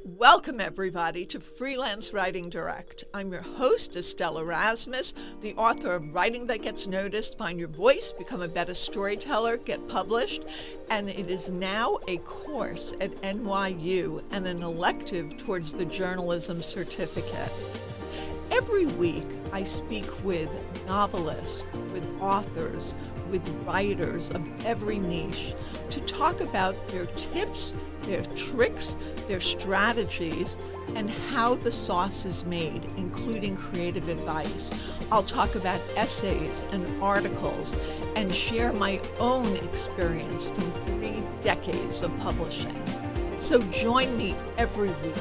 Welcome, everybody, to Freelance Writing Direct. I'm your host, Estelle Erasmus, the author of Writing That Gets Noticed, Find Your Voice, Become a Better Storyteller, Get Published, and it is now a course at NYU and an elective towards the journalism certificate. Every week, I speak with novelists, with authors, with writers of every niche to talk about their tips, their tricks, their strategies, and how the sauce is made, including creative advice. I'll talk about essays and articles and share my own experience from 3 decades of publishing. So join me every week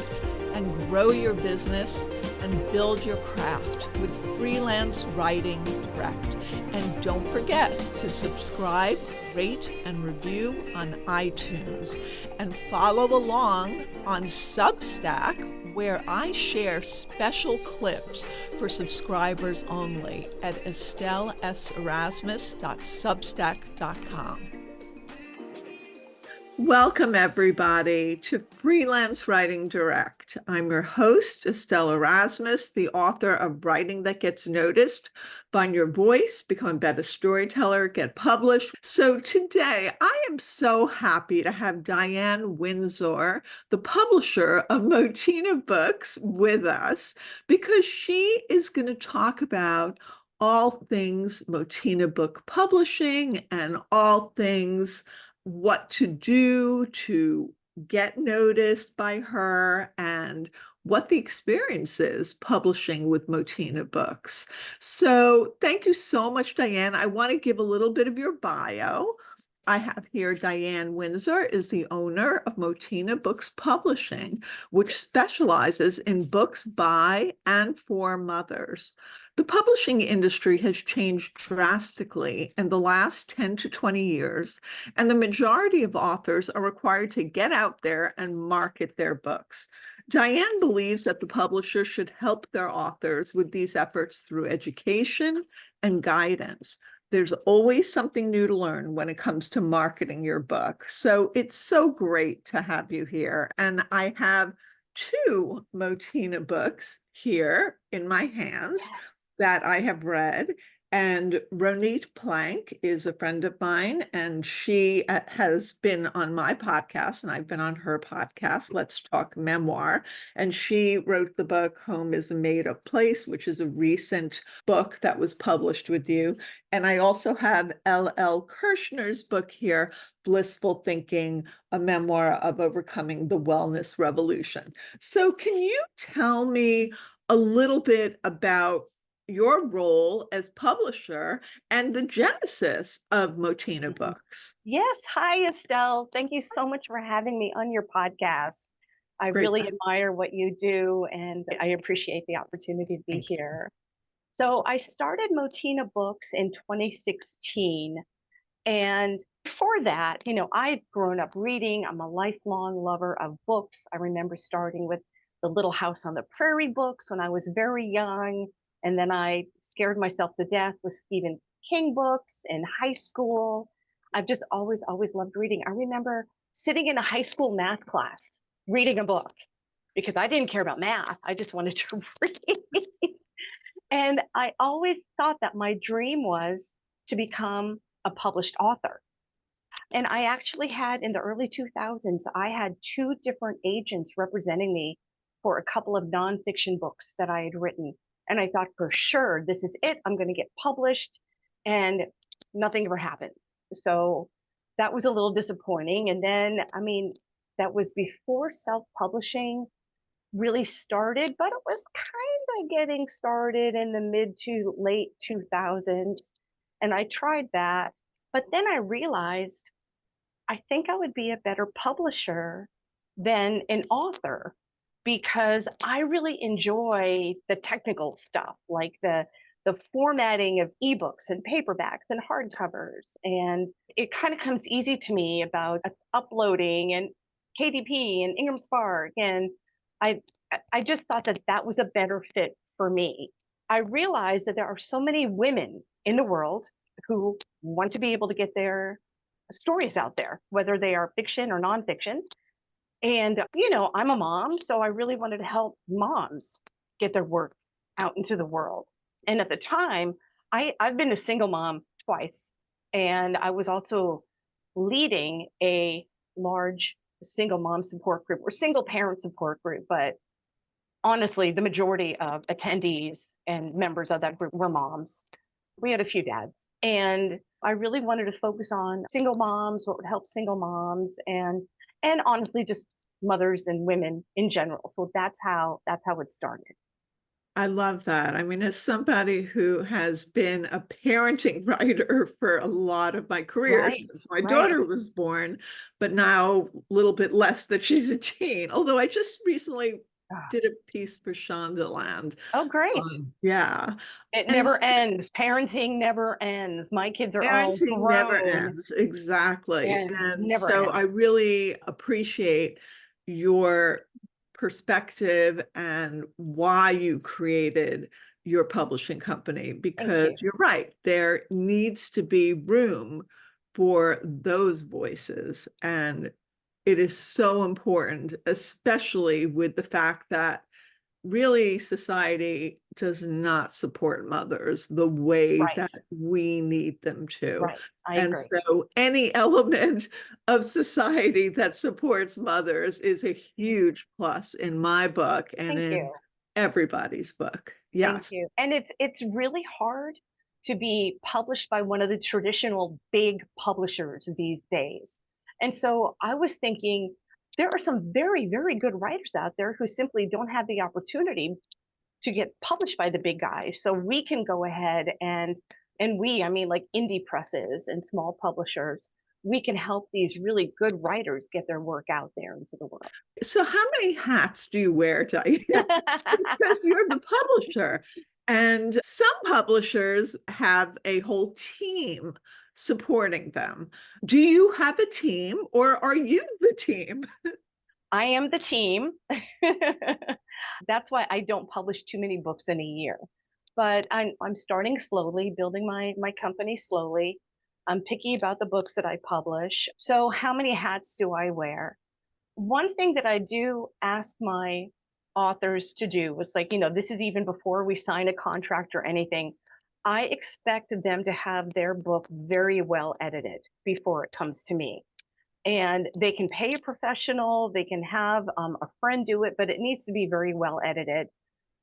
and grow your business and build your craft with Freelance Writing Direct. And don't forget to subscribe, rate, and review on iTunes. And follow along on Substack, where I share special clips for subscribers only at estelleserasmus.substack.com. Welcome, everybody, to Freelance Writing Direct. I'm your host, Estelle Erasmus, the author of Writing That Gets Noticed, Find Your Voice, Become a Better Storyteller, Get Published. So today, I am so happy to have Diane Windsor, the publisher of Motina Books, with us, because she is going to talk about all things Motina book publishing and all things what to do to get noticed by her and what the experience is publishing with Motina Books. So thank you so much, Diane. I want to give a little bit of your bio. I have here Diane Windsor is the owner of Motina Books Publishing, which specializes in books by and for mothers. The publishing industry has changed drastically in the last 10 to 20 years, and the majority of authors are required to get out there and market their books. Diane believes that the publisher should help their authors with these efforts through education and guidance. There's always something new to learn when it comes to marketing your book. So it's so great to have you here. And I have 2 Motina books here in my hands that I have read. And Ronit Plank is a friend of mine, and she has been on my podcast, and I've been on her podcast, Let's Talk Memoir. And she wrote the book Home is a Made-Up Place, which is a recent book that was published with you. And I also have L.L. Kirshner's book here, Blissful Thinking, a memoir of overcoming the wellness revolution. So can you tell me a little bit about your role as publisher and the genesis of Motina Books? Yes. Hi, Estelle. Thank you so much for having me on your podcast. I Great. really admire what you do, and I appreciate the opportunity to be Thank you. here. So I started Motina Books in 2016. And before that, I've grown up reading. I'm a lifelong lover of books. I remember starting with the Little House on the Prairie books when I was very young. And then I scared myself to death with Stephen King books in high school. I've just always, always loved reading. I remember sitting in a high school math class reading a book because I didn't care about math. I just wanted to read. And I always thought that my dream was to become a published author. And I actually had in the early 2000s, I had 2 different agents representing me for a couple of nonfiction books that I had written. And I thought for sure, this is it. I'm going to get published. And nothing ever happened. So that was a little disappointing. And then, that was before self-publishing really started, but it was kind of getting started in the mid to late 2000s. And I tried that. But then I realized I think I would be a better publisher than an author because I really enjoy the technical stuff, like the formatting of ebooks and paperbacks and hardcovers. And it kind of comes easy to me about uploading and KDP and Ingram Spark. And I I just thought that that was a better fit for me. I realized that there are so many women in the world who want to be able to get their stories out there, whether they are fiction or nonfiction. And, I'm a mom, so I really wanted to help moms get their work out into the world. And at the time, I've been a single mom twice, and I was also leading a large single mom support group or single parent support group. But honestly, the majority of attendees and members of that group were moms. We had a few dads. And I really wanted to focus on single moms, what would help single moms, and honestly just mothers and women in general. So that's how it started. I love that. I mean, as somebody who has been a parenting writer for a lot of my career Right. since my Right. daughter was born, but now a little bit less that she's a teen. Although I just recently Ah, did a piece for Shondaland. oh, great. Yeah. It And never ends. Parenting never ends. My kids are all parenting never grown ends. Exactly. and And never so I ends. really appreciate your perspective and why you created your publishing company, Thank because you. you're right, there needs to be room for those voices. And it is so important, especially with the fact that really society does not support mothers the way Right. that we need them to. Right. I And agree. so any element of society that supports mothers is a huge plus in my book and Thank in you. everybody's book. Thank Yes. you. And it's really hard to be published by one of the traditional big publishers these days. And so I was thinking there are some very, very good writers out there who simply don't have the opportunity to get published by the big guys. So we can go ahead and I mean like indie presses and small publishers, we can help these really good writers get their work out there into the world. So how many hats do you wear, Diane? Because you're the publisher. And some publishers have a whole team supporting them. Do you have a team or are you the team? I am the team. That's why I don't publish too many books in a year. But I'm starting slowly, building my company slowly. I'm picky about the books that I publish. So how many hats do I wear? One thing that I do ask my authors to do was like, this is even before we sign a contract or anything. I expect them to have their book very well edited before it comes to me. And they can pay a professional, they can have a friend do it, but it needs to be very well edited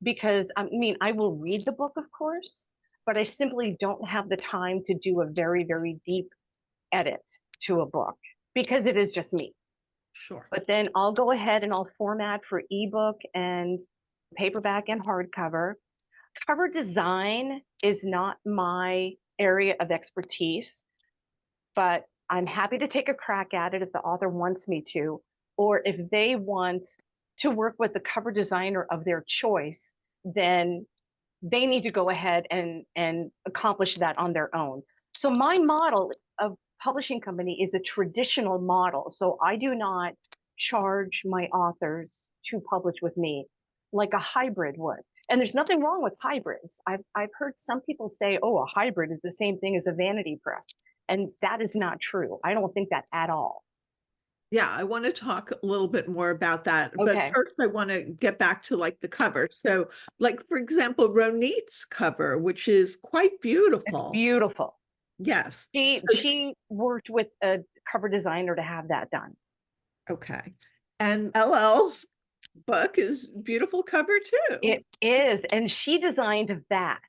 because I mean, I will read the book, of course, but I simply don't have the time to do a very, very deep edit to a book because it is just me. Sure. But then I'll go ahead and I'll format for ebook and paperback and hardcover. Cover design is not my area of expertise, but I'm happy to take a crack at it if the author wants me to, or if they want to work with the cover designer of their choice, then they need to go ahead and accomplish that on their own. So my model of publishing company is a traditional model. So I do not charge my authors to publish with me like a hybrid would. And there's nothing wrong with hybrids. I've heard some people say, oh, a hybrid is the same thing as a vanity press. And that is not true. I don't think that at all. Yeah, I want to talk a little bit more about that. But Okay. first, I want to get back to like the cover. So, like, for example, Ronit's cover, which is quite It's beautiful. beautiful. Yes. She So, she worked with a cover designer to have that done. okay. And LL's book is beautiful cover too. It is, and she designed that.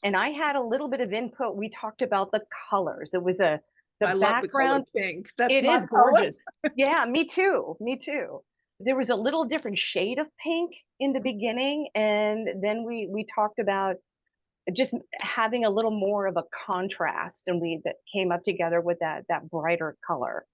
And I had a little bit of input. We talked about the colors. It was the I love the color background. pink. That's It my is color. gorgeous. Yeah, me too. Me too. There was a little different shade of pink in the beginning, and then we talked about just having a little more of a contrast, and we that came up together with that brighter color.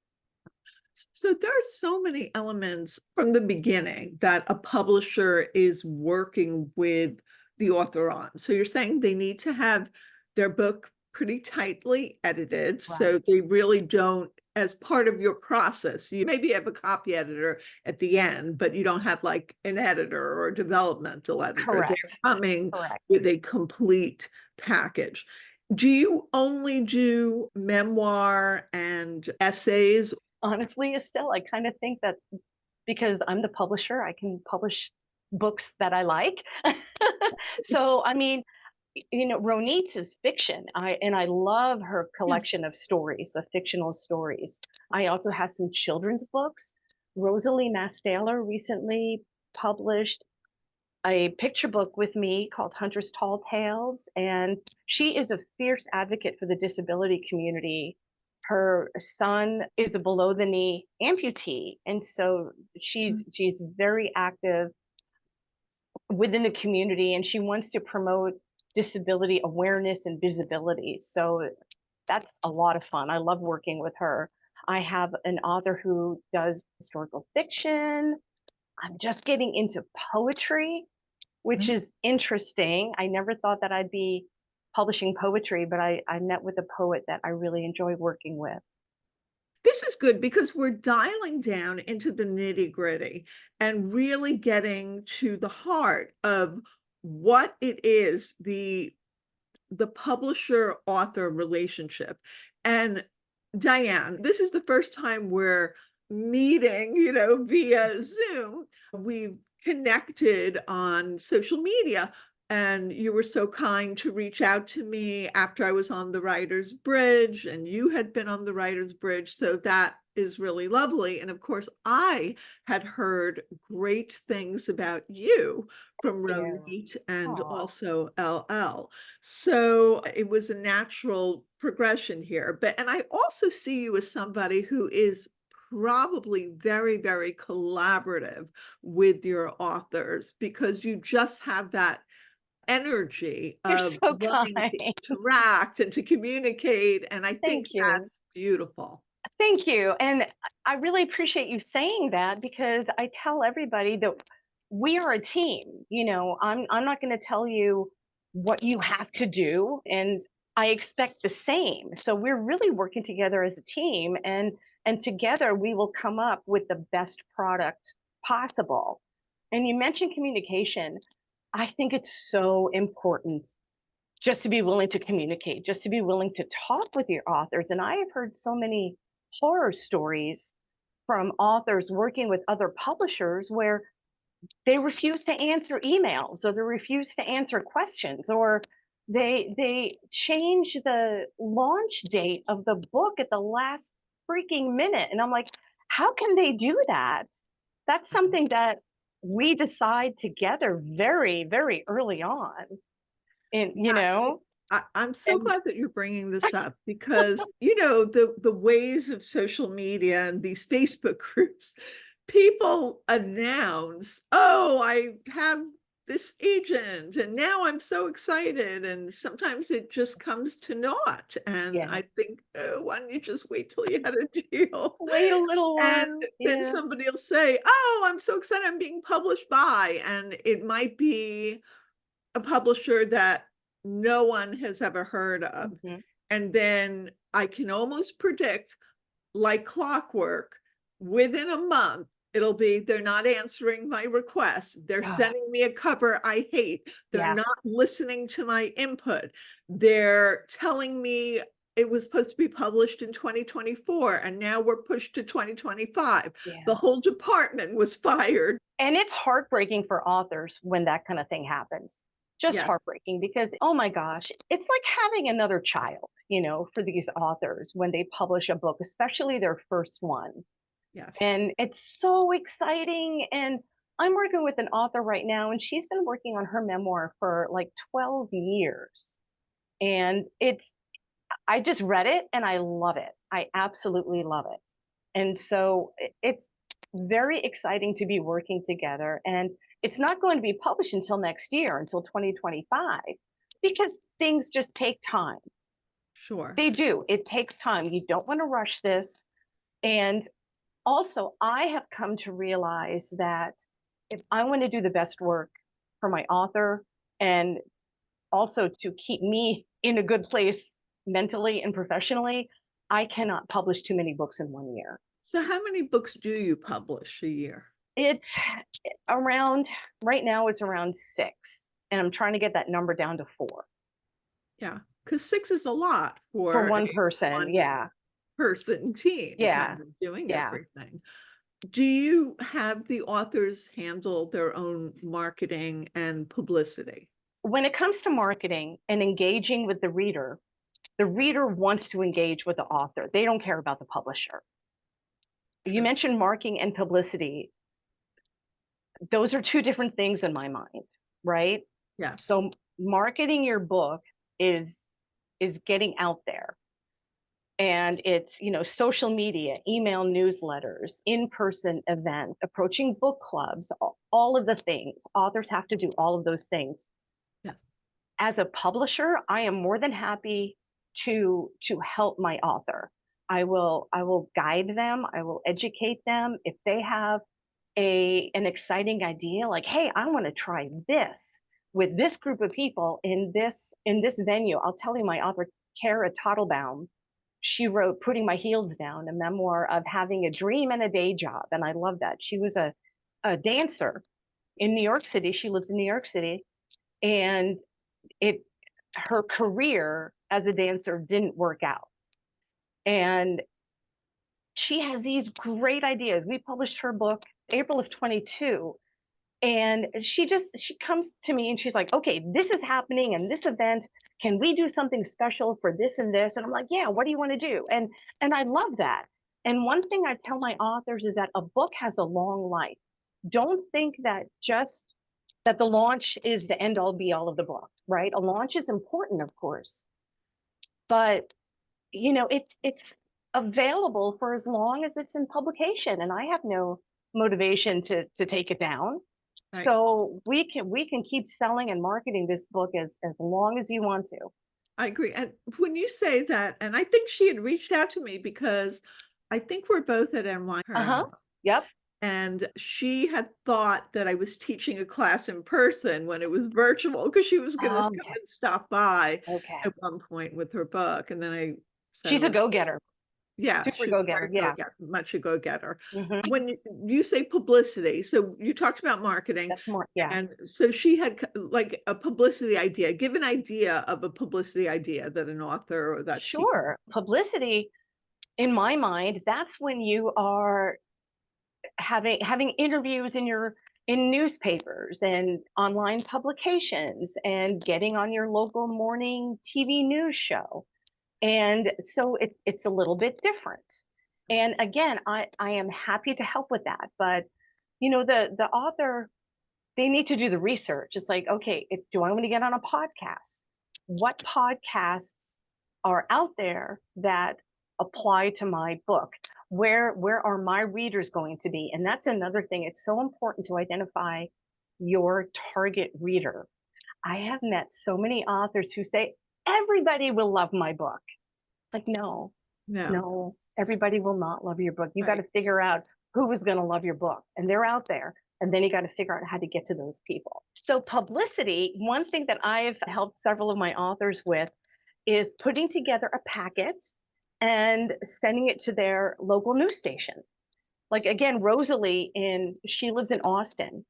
So there are so many elements from the beginning that a publisher is working with the author on. So you're saying they need to have their book pretty tightly edited so Right. they really don't, as part of your process, you maybe have a copy editor at the end, but you don't have like an editor or a developmental editor. They're Correct. coming Correct. with a complete package. Do you only do memoir and essays? Honestly, Estelle, I kind of think that because I'm the publisher. I can publish books that I like. So, I mean, Ronit's is fiction. I love her Yes. collection of stories, of fictional stories. I also have some children's books. Rosalie Mastaler recently published a picture book with me called Hunter's Tall Tales, and she is a fierce advocate for the disability community. Her son is a below the knee amputee, and so she's very active within the community, and she wants to promote disability awareness and visibility. So that's a lot of fun. I love working with her. I have an author who does historical fiction. I'm just getting into poetry, which Mhm. is interesting. I never thought that I'd be publishing poetry, but I met with a poet that I really enjoy working with. This is good because we're dialing down into the nitty-gritty and really getting to the heart of what it is, the publisher author relationship. And Diane, this is the first time we're meeting, via Zoom. We've connected on social media, and you were so kind to reach out to me after I was on the Writer's Bridge, and you had been on the Writer's Bridge. So that is really lovely. And of course, I had heard great things about you from You. Ronit and Aw, also LL. So it was a natural progression here. And I also see you as somebody who is probably very, very collaborative with your authors because you just have that energy you're of so wanting to kind. interact and to communicate. And I think Thank you. that's beautiful. Thank you. And I really appreciate you saying that because I tell everybody that we are a team. I'm not going to tell you what you have to do, and I expect the same. So we're really working together as a team, and together we will come up with the best product possible. And you mentioned communication. I think it's so important just to be willing to communicate, just to be willing to talk with your authors. And I have heard so many horror stories from authors working with other publishers where they refuse to answer emails, or they refuse to answer questions, or they change the launch date of the book at the last freaking minute. And I'm like, how can they do that? That's Right. something that we decide together very, very early on. And I'm so and glad that you're bringing this up because, the ways of social media and these Facebook groups, people announce, "Oh, I have this agent, and now I'm so excited," and sometimes it just comes to naught, and yeah, I think, "Oh, why don't you just wait till you had a deal?" wait a little And while. then Yeah. somebody will say, "Oh, I'm so excited I'm being published by," and it might be a publisher that no one has ever heard of. Mhm. And then I can almost predict, like clockwork, within a month, it'll be they're not answering my request. They're Ugh, sending me a cover I hate. They're yeah, not listening to my input. They're telling me it was supposed to be published in 2024 and now we're pushed to 2025. The yeah. whole department was fired. And it's heartbreaking for authors when that kind of thing happens. Just Yes, heartbreaking because, oh my gosh, it's like having another child, for these authors when they publish a book, especially their first one. yes. And it's so exciting. And I'm working with an author right now, and she's been working on her memoir for like 12 years. And I just read it and I love it. I absolutely love it. And so it's very exciting to be working together. And it's not going to be published until next year, until 2025, because things just take time. Sure. They do. It takes time. You don't want to rush this. And also, I have come to realize that if I want to do the best work for my author and also to keep me in a good place mentally and professionally, I cannot publish too many books in 1 year. So how many books do you publish a year? It's around, right now, it's around six. And I'm trying to get that number down to four Yeah, because 6 is a lot for for a one person. Yeah. one-person team Yeah. kind of doing Yeah. everything. Do you have the authors handle their own marketing and publicity? When it comes to marketing and engaging with the reader wants to engage with the author. They don't care about the publisher. You True. mentioned marketing and publicity. Those are two different things in my mind, right? Yes. So marketing your book is getting out there, and it's, social media, email newsletters, in-person events, approaching book clubs, all of the things. Authors have to do all of those things. Yes. As a publisher, I am more than happy to help my author. I will guide them, I will educate them. If they have an exciting idea, like, hey, I want to try this with this group of people in this venue. I'll tell you, my author Kara Tottlebaum, she wrote Putting My Heels Down, a memoir of having a dream and a day job. And I love that. She was a dancer in New York City. She lives in New York City. And it her career as a dancer didn't work out. And she has these great ideas. We published her book April of 22, and she comes to me and she's like, okay, this is happening and this event, can we do something special for this and this? And I'm like, yeah, what do you want to do? And I love that. And one thing I tell my authors is that a book has a long life. Don't think that just that the launch is the end all be all of the book, right? A launch is important, of course, but it's available for as long as it's in publication, and I have no motivation to take it down. Right. So we can keep selling and marketing this book as long as you want to. I agree. And when you say that, and I think she had reached out to me because I think we're both at NY, her and Uh-huh. I. Yep. And she had thought that I was teaching a class in person when it was virtual because she was going to come Okay. and stop by Okay. at one point with her book. And then I said, She's a well, go-getter. yeah, Super she was go-getter. very Yeah. much a go-getter. Hmm. When you say publicity, so you talked about marketing, That's more, yeah. and so she had like a publicity idea. Give an idea of a publicity idea that an author or that teacher. Sure. Publicity, in my mind, that's when you are having interviews in newspapers and online publications and getting on your local morning TV news show. And so it's a little bit different. And again, I am happy to help with that. But the author, they need to do the research. It's like, okay, do I want to get on a podcast? What podcasts are out there that apply to my book? Where are my readers going to be? And that's another thing. It's so important to identify your target reader. I have met so many authors who say, everybody will love my book. Like, no, No, no, everybody will not love your book. You got right. to figure out who is going to love your book, and they're out there. And then you got to figure out how to get to those people. So, publicity, one thing that I've helped several of my authors with is putting together a packet and sending it to their local news station. Like, again, Rosalie, she lives in Austin.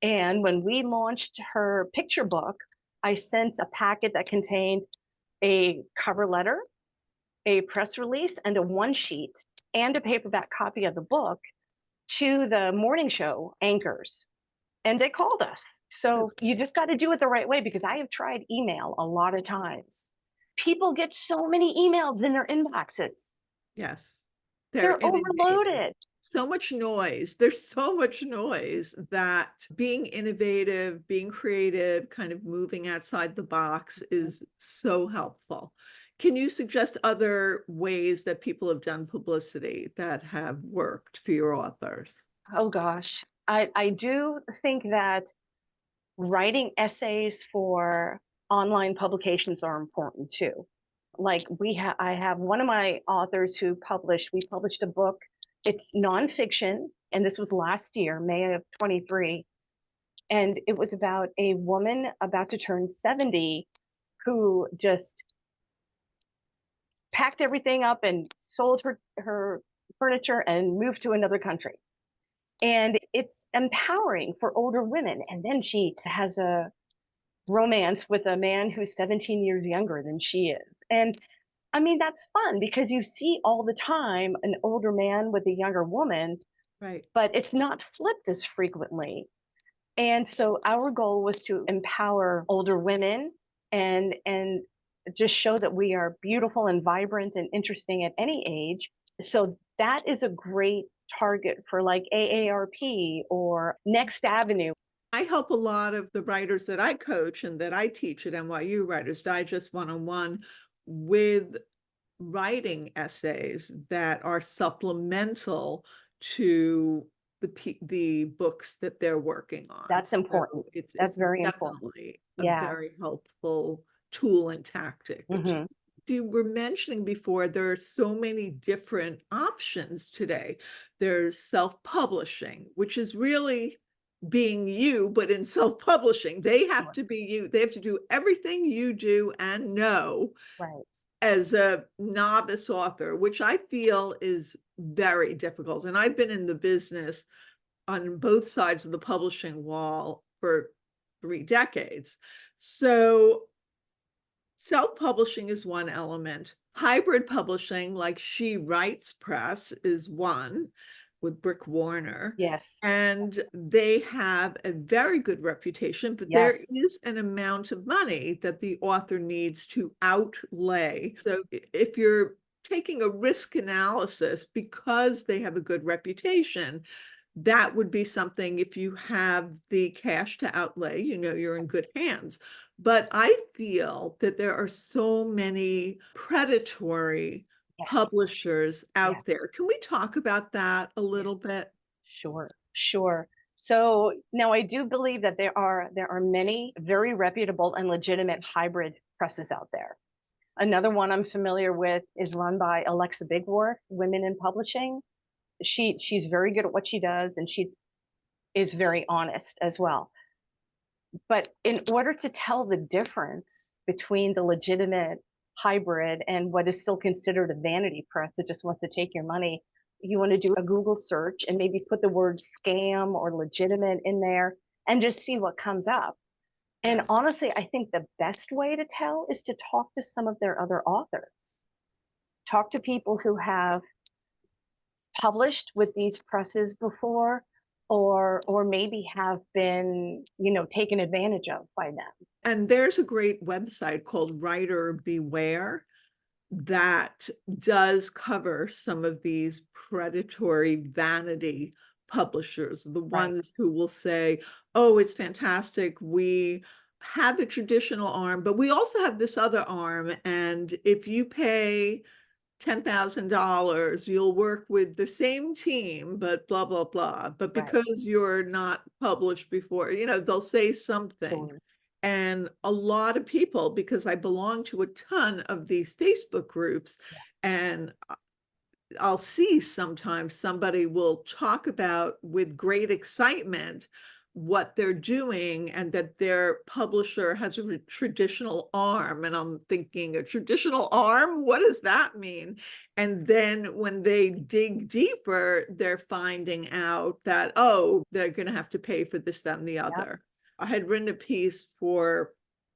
And when we launched her picture book, I sent a packet that contained a cover letter, a press release, and a one sheet and a paperback copy of the book to the morning show anchors. And they called us. So you just got to do it the right way, because I have tried email a lot of times. People get so many emails in their inboxes. Yes. They're They're inundated. overloaded. So much noise. There's so much noise that being innovative, being creative, kind of moving outside the box is so helpful. Can you suggest other ways that people have done publicity that have worked for your authors? Oh gosh. I do think that writing essays for online publications are important too. Like I have one of my authors we published a book. It's nonfiction, and this was last year, May of 23. And it was about a woman about to turn 70 who just packed everything up and sold her furniture and moved to another country. And it's empowering for older women. And then she has a romance with a man who's 17 years younger than she is. And I mean, that's fun because you see all the time an older man with a younger woman, Right. but it's not flipped as frequently. And so our goal was to empower older women and just show that we are beautiful and vibrant and interesting at any age. So that is a great target for like AARP or Next Avenue. I help a lot of the writers that I coach and that I teach at NYU Writers Digest one-on-one with writing essays that are supplemental to the books that they're working on. That's So important. That's it's very important. definitely a Yeah. very helpful tool and tactic. Hmm. You were mentioning before, there are so many different options today. There's self-publishing, which is really being you, but in self-publishing. They have Sure. to be you. They have to do everything you do and know Right. as a novice author, which I feel is very difficult. And I've been in the business on both sides of the publishing wall for 3 decades. So self-publishing is one element. Hybrid publishing, like She Writes Press, is one with Brick Warner. Yes. And they have a very good reputation, but there Yes. is an amount of money that the author needs to outlay. So if you're taking a risk analysis because they have a good reputation, that would be something. If you have the cash to outlay, you're in good hands. But I feel that there are so many predatory Yes. publishers Yes. out there. Can we talk about that a Yes. little bit? Sure. Sure. So now I do believe that there are many very reputable and legitimate hybrid presses out there. Another one I'm familiar with is run by Alexa Bigworth, Women in Publishing. She's very good at what she does, and she is very honest as well. But in order to tell the difference between the legitimate hybrid and what is still considered a vanity press that just wants to take your money, you want to do a Google search and maybe put the word scam or legitimate in there and just see what comes up. And Yes. honestly, I think the best way to tell is to talk to some of their other authors. Talk to people who have published with these presses before or maybe have been, taken advantage of by them. And there's a great website called Writer Beware that does cover some of these predatory vanity publishers, the Right, ones who will say, oh, it's fantastic. We have the traditional arm, but we also have this other arm. And if you pay $10,000, you'll work with the same team, but blah, blah, blah. But right. because you're not published before, they'll say something. Sure. And a lot of people, because I belong to a ton of these Facebook groups, Yeah. and I'll see sometimes somebody will talk about with great excitement what they're doing and that their publisher has a traditional arm. And I'm thinking, a traditional arm? What does that mean? And then when they dig deeper, they're finding out that, oh, they're going to have to pay for this, that, and the Yep. other. I had written a piece for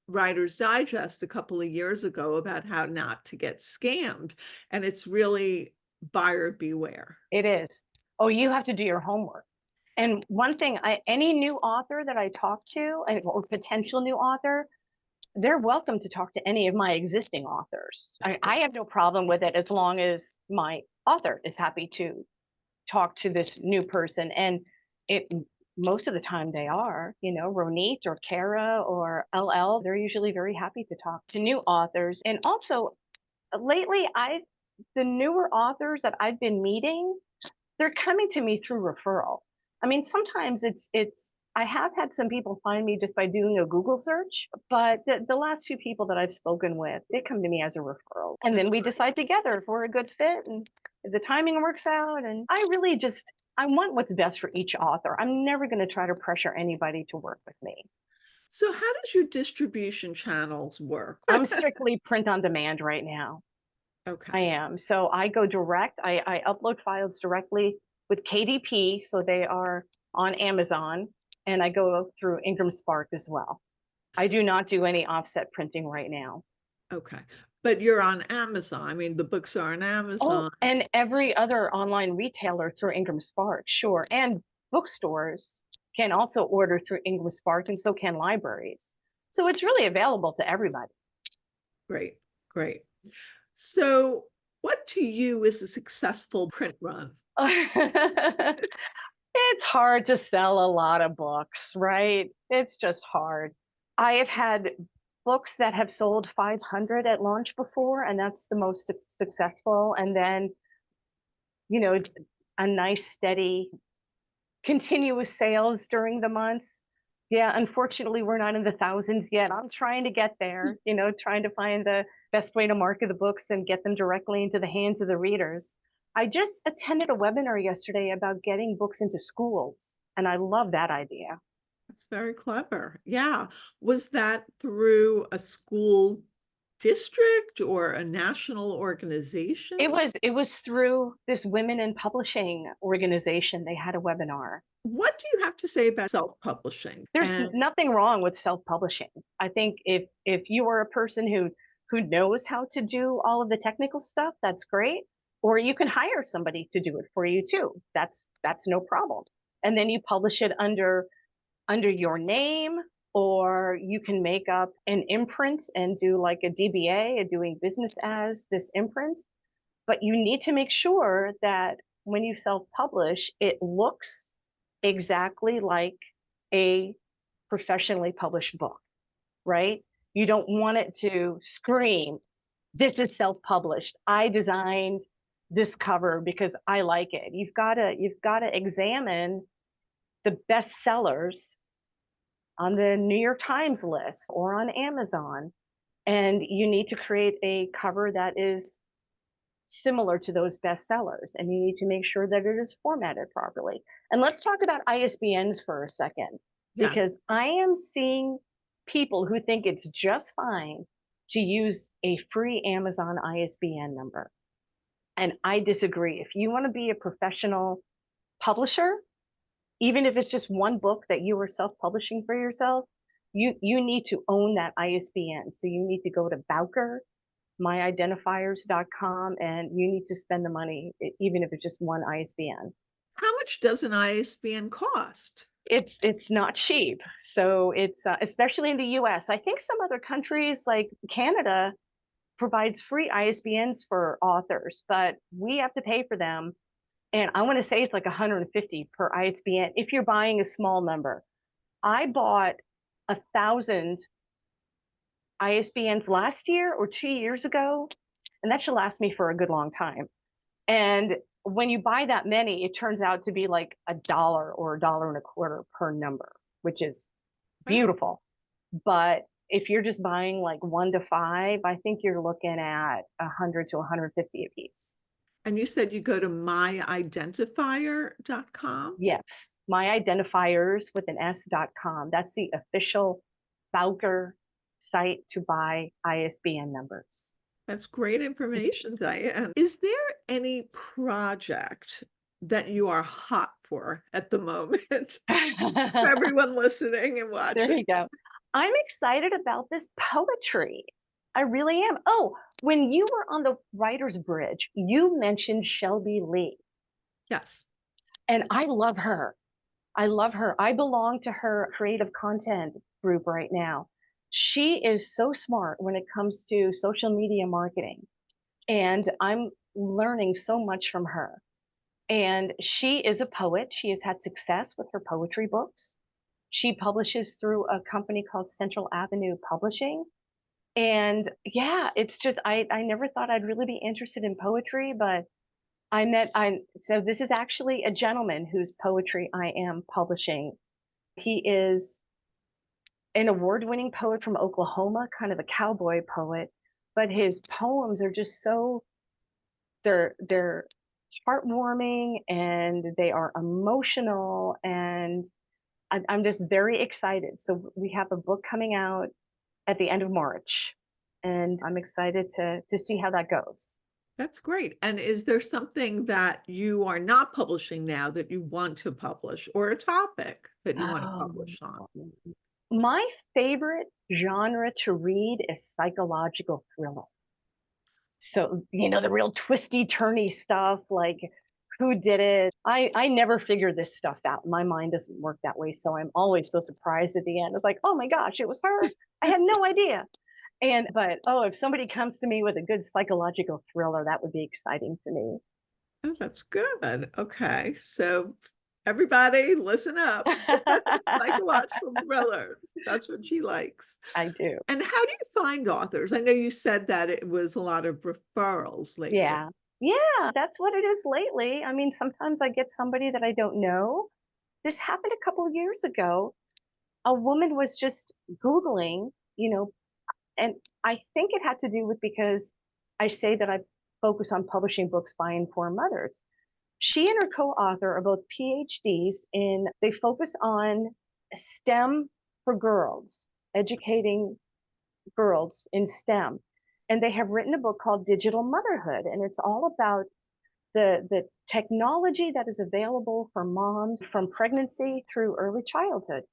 Writer's Digest a couple of years ago about how not to get scammed. And it's really buyer beware. It is. Oh, you have to do your homework. And one thing, any new author that I talk to, or potential new author, they're welcome to talk to any of my existing authors. I have no problem with it as long as my author is happy to talk to this new person. And it most of the time they are, Ronit or Kara or LL, they're usually very happy to talk to new authors. And also lately the newer authors that I've been meeting, they're coming to me through referral. I mean, sometimes it's I have had some people find me just by doing a Google search, but the last few people that I've spoken with, they come to me as a referral. And then That's we great. decide together if we're a good fit and if the timing works out. And I want what's best for each author. I'm never going to try to pressure anybody to work with me. So how does your distribution channels work? I'm strictly print on demand right now. I Okay. am. So I go direct. I upload files directly with KDP, so they are on Amazon, and I go through Ingram Spark as well. I do not do any offset printing right now. Okay. But you're on Amazon. I mean, the books are on Oh, Amazon. and every other online retailer through Ingram Spark, sure. And bookstores can also order through Ingram Spark, and so can libraries. So it's really available to everybody. Great, great. So, what to you is a successful print run? It's hard to sell a lot of books, right? It's just hard. I have had books that have sold 500 at launch before, and that's the most successful. And then, you know, a nice, steady, continuous sales during the months. Yeah, unfortunately, we're not in the thousands yet. I'm trying to get there, trying to find the best way to market the books and get them directly into the hands of the readers. I just attended a webinar yesterday about getting books into schools, and I love that idea. That's very clever. Yeah. Was that through a school district or a national organization? It was through this women in publishing organization. They had a webinar. What do you have to say about self-publishing? There's And nothing wrong with self-publishing. I think if you are a person who knows how to do all of the technical stuff, that's great. Or you can hire somebody to do it for you too. That's no problem. And then you publish it under your name, or you can make up an imprint and do like a DBA, a doing business as this imprint. But you need to make sure that when you self-publish, it looks exactly like a professionally published book, right? You don't want it to scream, this is self-published. I designed this cover because I like it. You've got to examine the best sellers on the New York Times list or on Amazon, and you need to create a cover that is similar to those bestsellers, and you need to make sure that it is formatted properly. And let's talk about ISBNs for a second, yeah, because I am seeing people who think it's just fine to use a free Amazon ISBN number. And I disagree. If you want to be a professional publisher, even if it's just one book that you are self-publishing for yourself, you need to own that ISBN. So you need to go to Bowker myidentifiers.com, and you need to spend the money, even if it's just one ISBN. how much does an ISBN cost? It's not cheap. So it's especially in the US. I think some other countries like Canada provides free ISBNs for authors, but we have to pay for them. And I want to say it's like 150 per ISBN if you're buying a small number. I bought 1,000 ISBNs last year or 2 years ago, and that should last me for a good long time. And when you buy that many, it turns out to be like $1 or $1.25 per number, which is Wow. beautiful. But if you're just buying like 1 to 5, I think you're looking at 100 to 150 a piece. And you said you go to myidentifier.com? Yes, my identifiers with an S.com. That's the official Bowker site to buy ISBN numbers. That's great information, Diane. Is there any project that you are hot for at the moment? For everyone listening and There watching. you go. I'm excited about this poetry. I really am. Oh, when you were on the writer's bridge, you mentioned Shelby Lee, Yes. and I love her. I love her. I belong to her creative content group right now. She is so smart when it comes to social media marketing, and I'm learning so much from her. And she is a poet. She has had success with her poetry books. She publishes through a company called Central Avenue Publishing. And yeah, it's just I never thought I'd really be interested in poetry, but I so this is actually a gentleman whose poetry I am publishing. He is an award-winning poet from Oklahoma, kind of a cowboy poet, but his poems are just so they're heartwarming and they are emotional, and I'm just very excited. So we have a book coming out at the end of March, and I'm excited to see how that goes. That's great. And is there something that you are not publishing now that you want to publish or a topic that you want to Um, publish on? my favorite genre to read is psychological thriller. So, the real twisty turny stuff, like who did it? I never figure this stuff out. My mind doesn't work that way. So I'm always so surprised at the end. It's like, oh my gosh, it was her. I had no idea. But oh, if somebody comes to me with a good psychological thriller, that would be exciting to me. Oh, that's good. Okay. So everybody listen up. Psychological thriller. That's what she likes. I do. And how do you find authors? I know you said that it was a lot of referrals lately. Yeah. Yeah, that's what it is lately. I mean, sometimes I get somebody that I don't know. This happened a couple of years ago. A woman was just Googling, and I think it had to do with because I say that I focus on publishing books by and for mothers. She and her co-author are both PhDs they focus on STEM for girls, educating girls in STEM. And they have written a book called Digital Motherhood. And it's all about the technology that is available for moms from pregnancy through early childhood.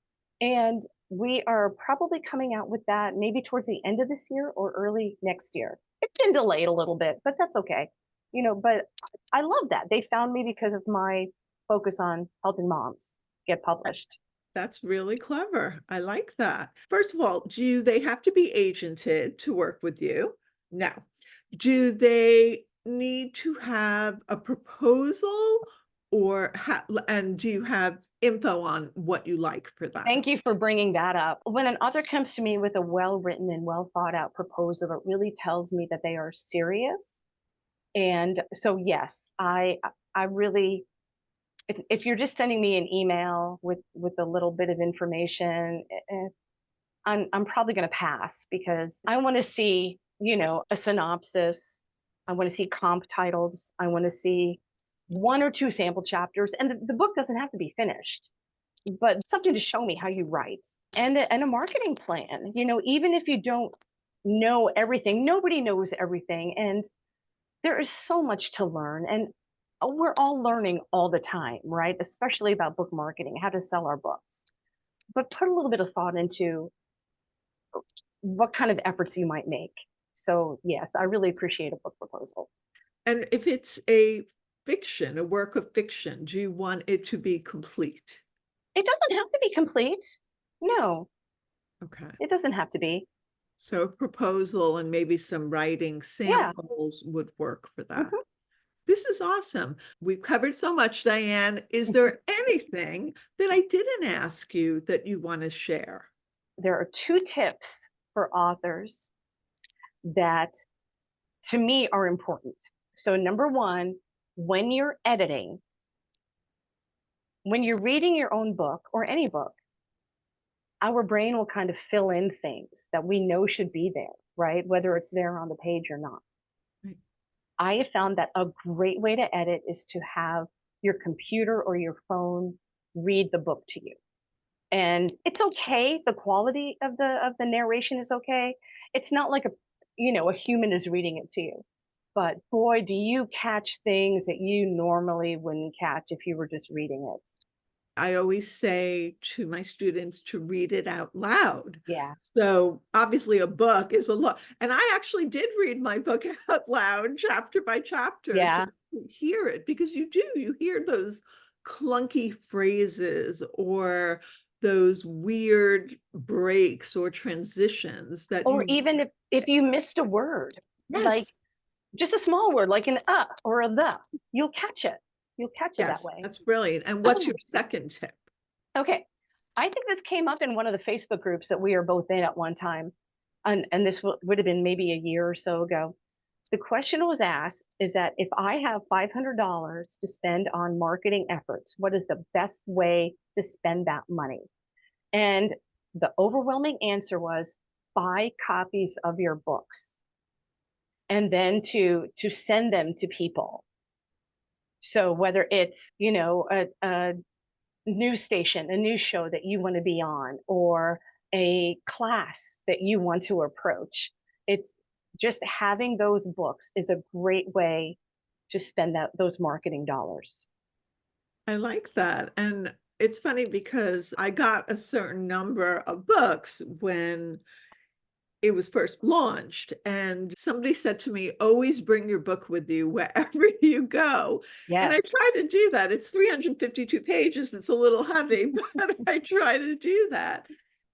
And we are probably coming out with that maybe towards the end of this year or early next year. It's been delayed a little bit, but that's okay. But I love that. They found me because of my focus on helping moms get published. That's really clever. I like that. First of all, do they have to be agented to work with you? No. Do they need to have a proposal and do you have info on what you like for that? Thank you for bringing that up. When an author comes to me with a well-written and well thought out proposal, it really tells me that they are serious. And so, yes, I really, if you're just sending me an email with a little bit of information, I'm probably going to pass because I want to see, a synopsis. I want to see comp titles. I want to see one or two sample chapters, and the book doesn't have to be finished, but something to show me how you write and a marketing plan. Even if you don't know everything, nobody knows everything, and there is so much to learn. And we're all learning all the time, right? Especially about book marketing, how to sell our books. But put a little bit of thought into what kind of efforts you might make. So, yes, I really appreciate a book proposal. And if it's a fiction, a work of fiction, do you want it to be complete? It doesn't have to be complete. No, Okay. it doesn't have to be. So a proposal and maybe some writing Yeah. samples would work for that. Mhm. This is awesome. We've covered so much, Diane. Is there anything that I didn't ask you that you want to share? There are two tips for authors that to me are important. So, number one, when you're editing, when you're reading your own book or any book, our brain will kind of fill in things that we know should be there, right? Whether it's there on the page or not. Right. I have found that a great way to edit is to have your computer or your phone read the book to you. And it's okay. The quality of the narration is okay. It's not like a human is reading it to you. But boy, do you catch things that you normally wouldn't catch if you were just reading it. I always say to my students to read it out loud. Yeah. So obviously a book is a lot. And I actually did read my book out loud, chapter by chapter, Yeah. just to hear it because you hear those clunky phrases or those weird breaks or transitions that Or you, even if you missed a word, like yes, just a small word like an or a the, you'll catch it. You'll catch it that yes, way. that's brilliant. And what's your second tip? Okay. I think this came up in one of the Facebook groups that we are both in at one time. And this would have been maybe a year or so ago. The question was asked is that if I have $500 to spend on marketing efforts, what is the best way to spend that money? And the overwhelming answer was buy copies of your books and then to send them to people. So whether it's, a news station, a news show that you want to be on, or a class that you want to approach. It's just having those books is a great way to spend those marketing dollars. I like that. And it's funny because I got a certain number of books when it was first launched, and somebody said to me, always bring your book with you wherever you go. And I Yes. try to do that. It's 352 pages. It's a little heavy, but I try to do that.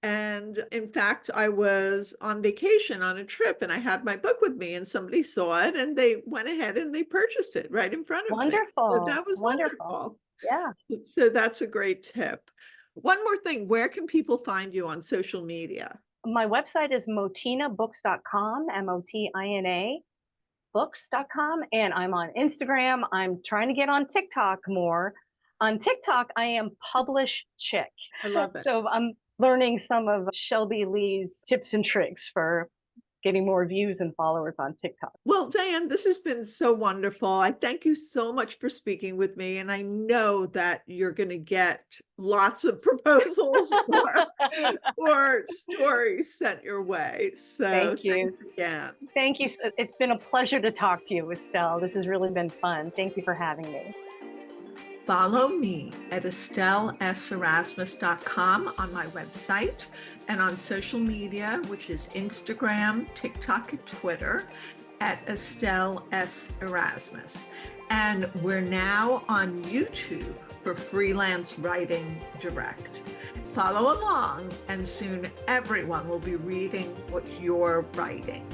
And in fact, I was on vacation on a trip and I had my book with me and somebody saw it and they went ahead and they purchased it right in front of me. So Wonderful. that was Wonderful. wonderful. Yeah. So that's a great tip. One more thing, where can people find you on social media? My website is motinabooks.com, Motina books.com, and I'm on Instagram. I'm trying to get on TikTok more. On TikTok, I am Publish Chick. I love it. So I'm learning some of Shelby Lee's tips and tricks for getting more views and followers on TikTok. Well, Diane, this has been so wonderful. I thank you so much for speaking with me. And I know that you're going to get lots of proposals or stories sent your way. So Thank you. thanks again. Thank you. It's been a pleasure to talk to you, Estelle. This has really been fun. Thank you for having me. Follow me at EstelleSErasmus.com on my website and on social media, which is Instagram, TikTok, and Twitter at Estelle S. Erasmus. And we're now on YouTube for Freelance Writing Direct. Follow along, and soon everyone will be reading what you're writing.